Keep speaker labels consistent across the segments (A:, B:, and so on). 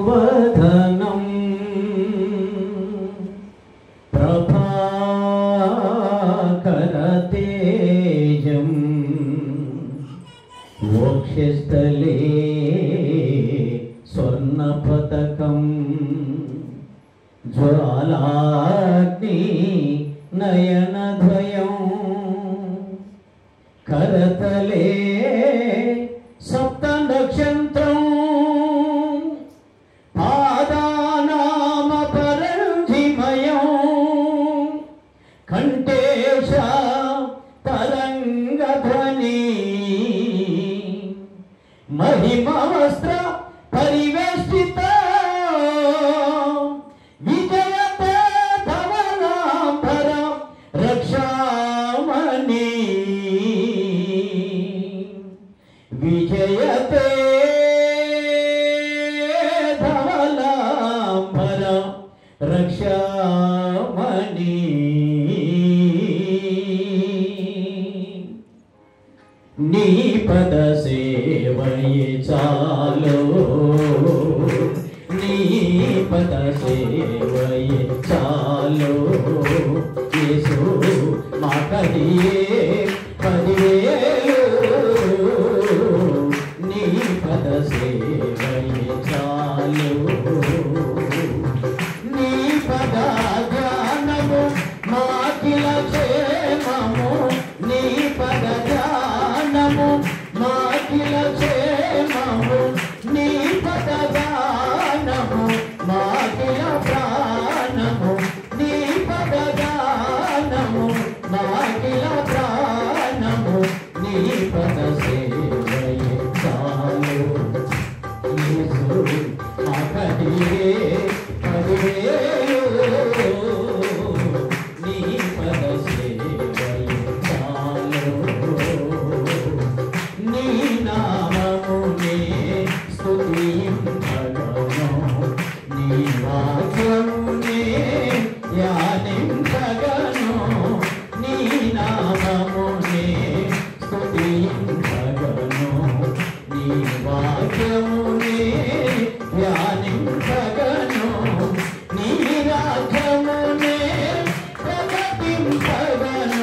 A: वधनं प्रभाकरतेजं वक्षस्थले स्वर्णपतकं ज्वालाग्नि नयनद्वयं करतले सप्तनक्षत्रं पादानामपरञ्जिमयं कण्ठेश तरङ्गध्वनि महिमावस्त्र परिवेष्टित विजयते धवलाम्बर रक्षामणि विजयते धवलाम्बर रक्षामणि नी पद सेवये चालो नी पद सेवये चालो येसु माकदिये पदिवेलु नी पद सेवये चालो नी पद ध्यानमु माकिल क्षेममु नी पद ध्यानमु माकिल क्षेममु नी पद ध्यानमु माकिल प्राणमु नी पद ध्यानमु माकिल प्राणमु नी पद सेवये चालो येसु माकदिये पदिवेलु नी पद सेवये चालो नी नाममुने स्तुतिंचगनो नी वाक्यमुने ध्यानिंचगनो नी नाममुने स्तुतिंचगनो नी वाक्यमुने ध्यानिंचगनो नी राज्यमुने प्रकटिंचगनो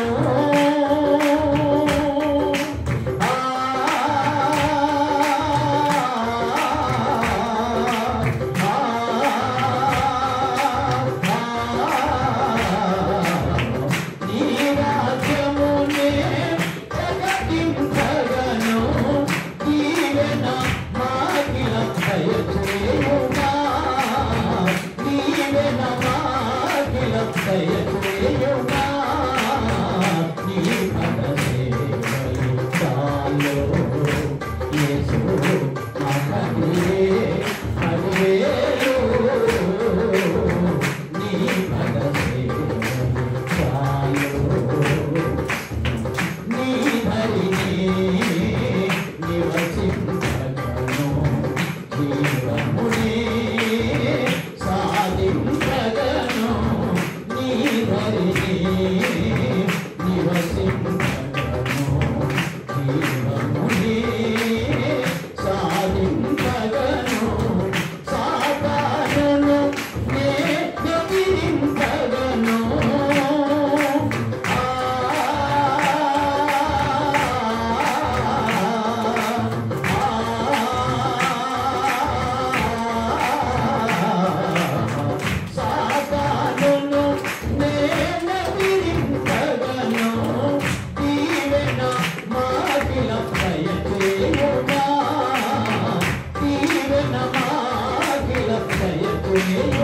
B: Yeah.